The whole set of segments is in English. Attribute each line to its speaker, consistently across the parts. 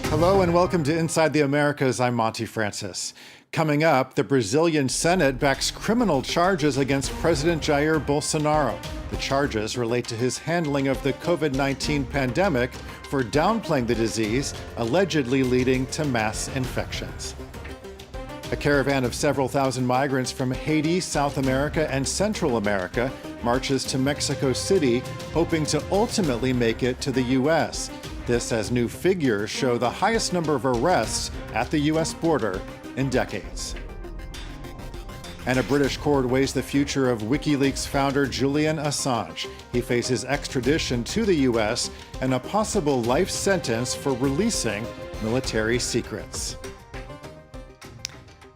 Speaker 1: Hello and welcome to Inside the Americas. I'm Monty Francis. Coming up, the Brazilian Senate backs criminal charges against President Jair Bolsonaro. The charges relate to his handling of the COVID-19 pandemic for downplaying the disease, allegedly leading to mass infections. A caravan of several thousand migrants from Haiti, South America, and Central America marches to Mexico City, hoping to ultimately make it to the U.S. This as new figures show the highest number of arrests at the U.S. border in decades. And a British court weighs the future of WikiLeaks founder Julian Assange. He faces extradition to the U.S. and a possible life sentence for releasing military secrets.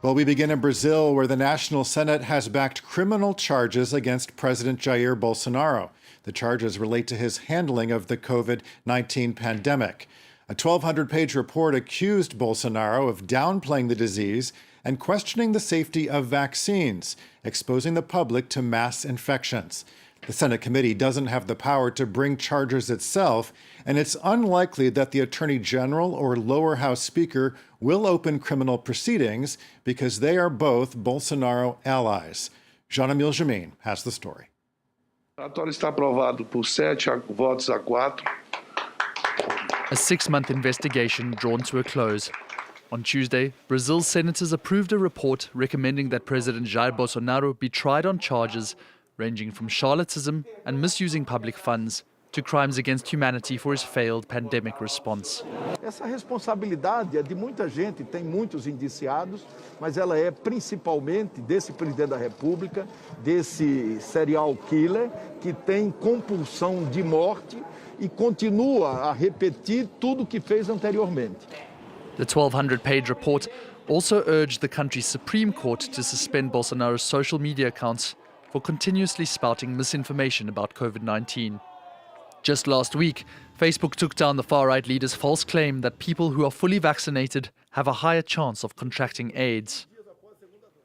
Speaker 1: Well, we begin in Brazil, where the National Senate has backed criminal charges against President Jair Bolsonaro. The charges relate to his handling of the COVID-19 pandemic. A 1,200-page report accused Bolsonaro of downplaying the disease and questioning the safety of vaccines, exposing the public to mass infections. The Senate committee doesn't have the power to bring charges itself, and it's unlikely that the Attorney General or lower house speaker will open criminal proceedings because they are both Bolsonaro allies. Jean-Emile Jamin has the story.
Speaker 2: O relatório está aprovado por 7 votos a 4.
Speaker 3: A 6-month investigation drawn to a close. On Tuesday, Brazil's senators approved a report recommending that President Jair Bolsonaro be tried on charges ranging from charlatanism and misusing public funds to crimes against humanity for his failed pandemic response.
Speaker 4: Essa responsabilidade é de muita gente, tem muitos indiciados, mas ela é principalmente desse presidente da República, desse serial killer que tem compulsão de morte e continua a repetir tudo o que fez anteriormente.
Speaker 3: The 1,200-page report also urged the country's Supreme Court to suspend Bolsonaro's social media accounts for continuously spouting misinformation about COVID-19. Just last week, Facebook took down the far-right leader's false claim that people who are fully vaccinated have a higher chance of contracting AIDS.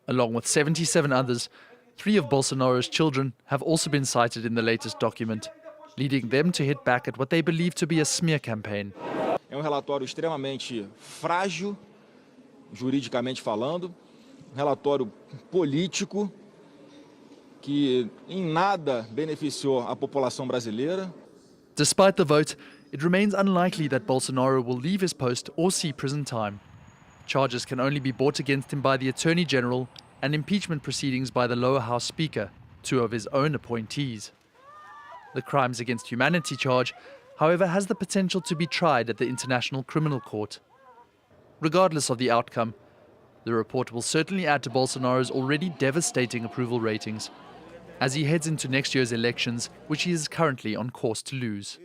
Speaker 3: Along with 77 others, 3 of Bolsonaro's children have also been cited in the latest document, leading them to hit back at what they believe to be a smear campaign.
Speaker 5: É relatório extremamente frágil, juridicamente falando, relatório político que em nada beneficiou a população brasileira.
Speaker 3: Despite the vote, it remains unlikely that Bolsonaro will leave his post or see prison time. Charges can only be brought against him by the Attorney General and impeachment proceedings by the lower house speaker, 2 of his own appointees. The Crimes Against Humanity charge, however, has the potential to be tried at the International Criminal Court. Regardless of the outcome, the report will certainly add to Bolsonaro's already devastating approval ratings as he heads into next year's elections, which he is currently on course to lose.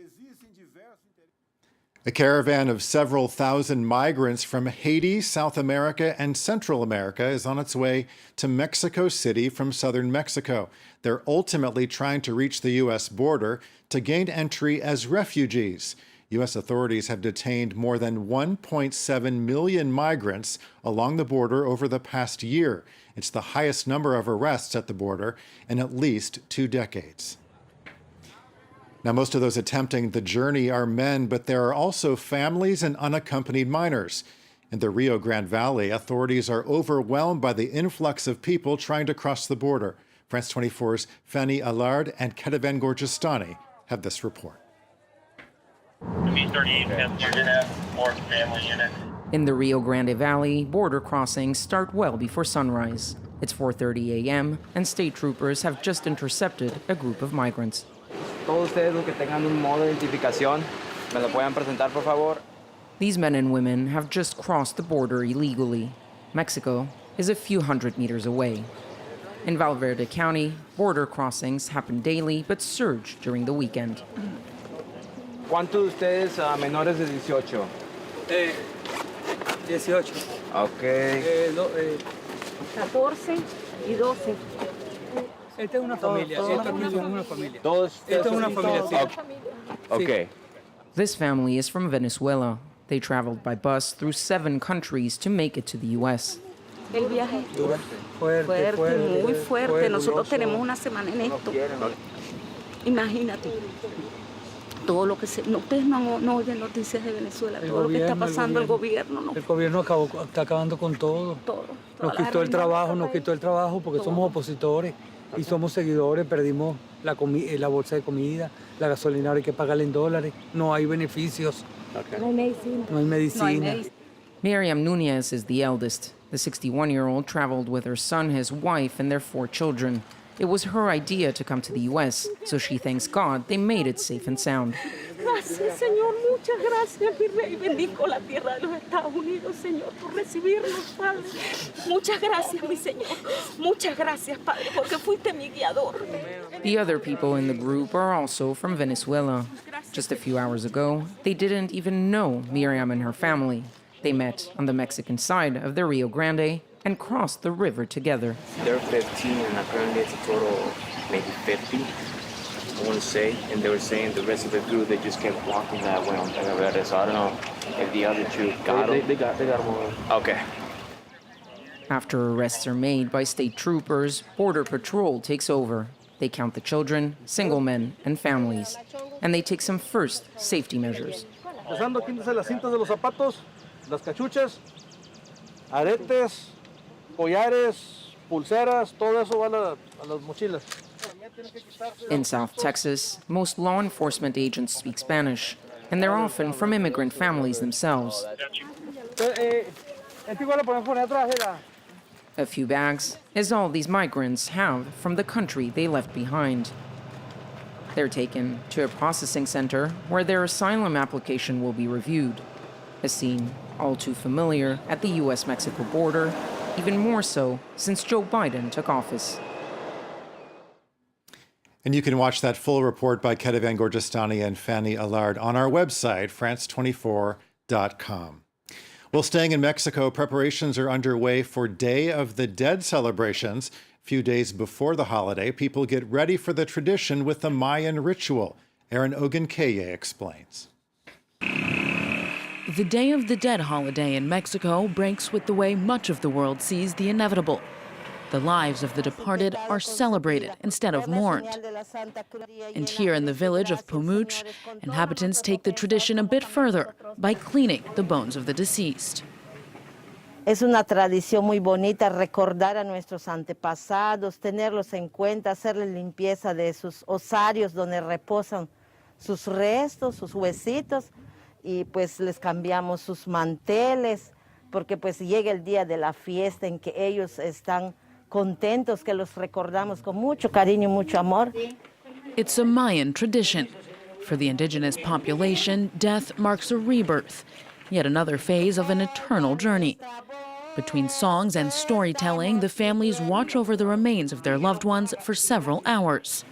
Speaker 1: A caravan of several thousand migrants from Haiti, South America, and Central America is on its way to Mexico City from southern Mexico. They're ultimately trying to reach the U.S. border to gain entry as refugees. U.S. authorities have detained more than 1.7 million migrants along the border over the past year. It's the highest number of arrests at the border in at least 2 decades. Now, most of those attempting the journey are men, but there are also families and unaccompanied minors. In the Rio Grande Valley, authorities are overwhelmed by the influx of people trying to cross the border. France 24's Fanny Allard and Caravan Gorgistani have this report.
Speaker 6: In the Rio Grande Valley, border crossings start well before sunrise. It's 4:30 a.m., and state troopers have just intercepted a group of migrants. These men and women have just crossed the border illegally. Mexico is a few hundred meters away. In Valverde County, border crossings happen daily but surge during the weekend.
Speaker 7: ¿Cuántos de ustedes menores de 18?
Speaker 8: 18.
Speaker 7: Okay.
Speaker 8: 14 y 12.
Speaker 9: Esta es una familia.
Speaker 7: Todos.
Speaker 9: Esta es una familia, sí.
Speaker 7: Okay.
Speaker 6: This family is from Venezuela. They traveled by bus through 7 countries to make it to the U.S.
Speaker 8: El viaje fuerte, muy fuerte. Nosotros tenemos una semana en esto. Imagínate. todo lo que ustedes no oyen noticias de Venezuela, todo lo que está pasando el gobierno, ¿no?
Speaker 9: El gobierno está acabando con todo. Nos quitó el trabajo porque somos opositores y somos seguidores, perdimos la bolsa de comida, la gasolina hay que pagarla en dólares, no hay beneficios.
Speaker 8: No hay medicina.
Speaker 9: No hay medicina.
Speaker 6: Miriam Nunez is the eldest. The 61-year-old traveled with her son, his wife, and their 4 children. It was her idea to come to the U.S., so she thanks God they made it safe and sound.
Speaker 8: Gracias, Señor. Muchas gracias, mi rey. Bendigo la tierra de los Estados Unidos, Señor, por recibirnos, Padre. Muchas gracias, mi Señor. Muchas gracias, Padre, porque fuiste mi guiador.
Speaker 6: The other people in the group are also from Venezuela. Just a few hours ago, they didn't even know Miriam and her family. They met on the Mexican side of the Rio Grande and crossed the river together.
Speaker 10: There are 15, and apparently it's a total of maybe 50, I want to say. And they were saying the rest of the group, they just kept walking that way on Caravan. So I don't know if the other 2 got them. They got them all. Okay.
Speaker 6: After arrests are made by state troopers, Border Patrol takes over. They count the children, single men, and families. And they take some first safety measures.
Speaker 7: Empezando, quítese las cintas de los zapatos, las cachuchas, aretes, collares, pulseras, todo eso va a las mochilas.
Speaker 6: In South Texas, most law enforcement agents speak Spanish, and they're often from immigrant families themselves. A few bags is all these migrants have from the country they left behind. They're taken to a processing center where their asylum application will be reviewed. A scene all too familiar at the U.S.-Mexico border, even more so since Joe Biden took office.
Speaker 1: And you can watch that full report by Caravan Gorgestani and Fanny Allard on our website, france24.com. Well, staying in Mexico, preparations are underway for Day of the Dead celebrations. A few days before the holiday, people get ready for the tradition with the Mayan ritual. Erin Ogunkeye explains.
Speaker 11: The Day of the Dead holiday in Mexico breaks with the way much of the world sees the inevitable. The lives of the departed are celebrated instead of mourned. And here in the village of Pomuch, inhabitants take the tradition a bit further by cleaning the bones of the deceased.
Speaker 12: Es una tradición muy bonita recordar a nuestros antepasados, tenerlos en cuenta, hacerles limpieza de sus osarios donde reposan sus restos, sus huesitos, y pues les cambiamos sus manteles, porque pues llega el día de la fiesta en que ellos están contentos, que los recordamos con mucho cariño y mucho amor.
Speaker 11: It's a Mayan tradition. For the indigenous population, death marks a rebirth, yet another phase of an eternal journey. Between songs and storytelling, the families watch over the remains of their loved ones for several hours.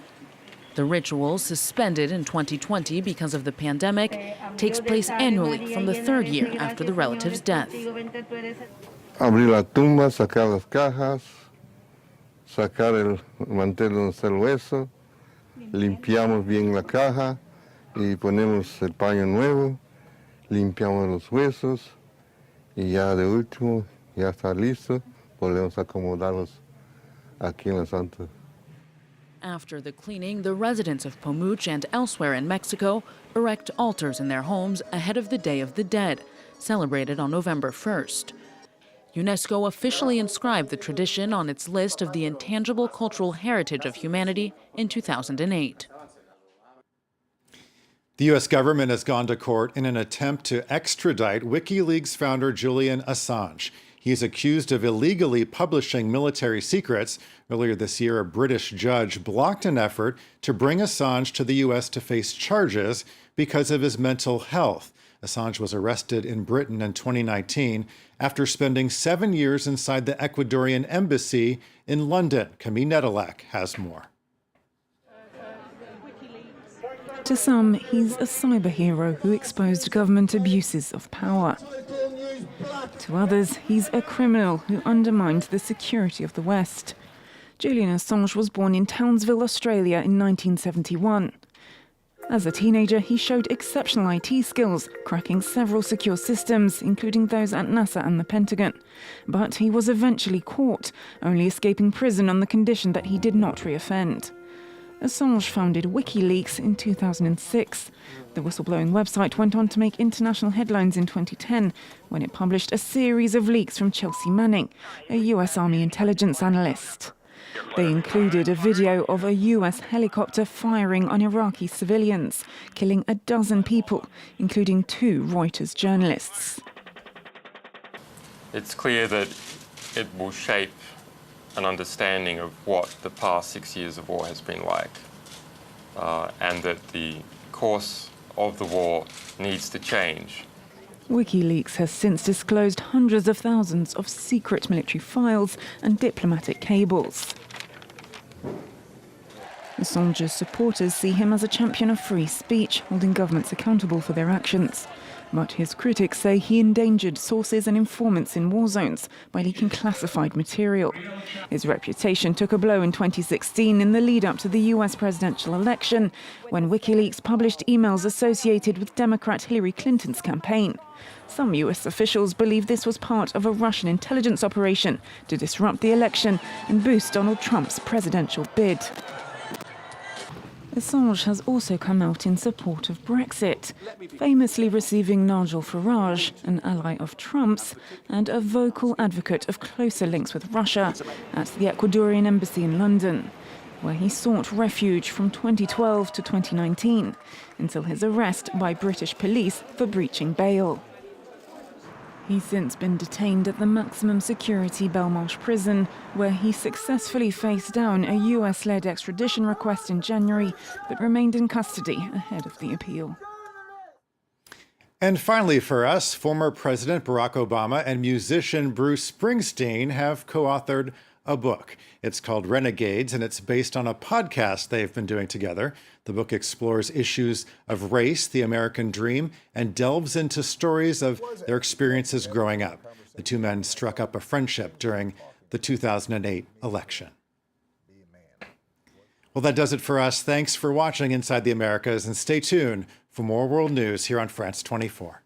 Speaker 11: The ritual, suspended in 2020 because of the pandemic, takes place annually from the 3rd year after the relative's death.
Speaker 13: Abrir la tumba, sacar las cajas, sacar el mantel donde está el hueso, limpiamos bien la caja y ponemos el paño nuevo, limpiamos los huesos y ya de último, ya está listo, podemos acomodarlos aquí en la Santa.
Speaker 11: After the cleaning, the residents of Pomuch and elsewhere in Mexico erect altars in their homes ahead of the Day of the Dead, celebrated on November 1st. UNESCO officially inscribed the tradition on its list of the intangible cultural heritage of humanity in 2008.
Speaker 1: The U.S. government has gone to court in an attempt to extradite WikiLeaks founder Julian Assange. He's accused of illegally publishing military secrets. Earlier this year, a British judge blocked an effort to bring Assange to the U.S. to face charges because of his mental health. Assange was arrested in Britain in 2019 after spending 7 years inside the Ecuadorian embassy in London. Camille Nedelak has more.
Speaker 14: To some, he's a cyber hero who exposed government abuses of power. To others, he's a criminal who undermined the security of the West. Julian Assange was born in Townsville, Australia in 1971. As a teenager, he showed exceptional IT skills, cracking several secure systems, including those at NASA and the Pentagon. But he was eventually caught, only escaping prison on the condition that he did not reoffend. Assange founded WikiLeaks in 2006. The whistleblowing website went on to make international headlines in 2010 when it published a series of leaks from Chelsea Manning, a US Army intelligence analyst. They included a video of a US helicopter firing on Iraqi civilians, killing a dozen people, including 2 Reuters journalists.
Speaker 15: It's clear that it will shape an understanding of what the past 6 years of war has been like, and that the course of the war needs to change.
Speaker 14: WikiLeaks has since disclosed hundreds of thousands of secret military files and diplomatic cables. Assange's supporters see him as a champion of free speech, holding governments accountable for their actions. But his critics say he endangered sources and informants in war zones by leaking classified material. His reputation took a blow in 2016 in the lead-up to the US presidential election, when WikiLeaks published emails associated with Democrat Hillary Clinton's campaign. Some US officials believe this was part of a Russian intelligence operation to disrupt the election and boost Donald Trump's presidential bid. Assange has also come out in support of Brexit, famously receiving Nigel Farage, an ally of Trump's, and a vocal advocate of closer links with Russia, at the Ecuadorian embassy in London, where he sought refuge from 2012 to 2019, until his arrest by British police for breaching bail. He's since been detained at the maximum security Belmarsh prison, where he successfully faced down a US-led extradition request in January, but remained in custody ahead of the appeal.
Speaker 1: And finally for us, former President Barack Obama and musician Bruce Springsteen have co-authored a book. It's called Renegades, and it's based on a podcast they've been doing together. The book explores issues of race, the American dream, and delves into stories of their experiences growing up. The 2 men struck up a friendship during the 2008 election. Well, that does it for us. Thanks for watching Inside the Americas, and stay tuned for more world news here on France 24.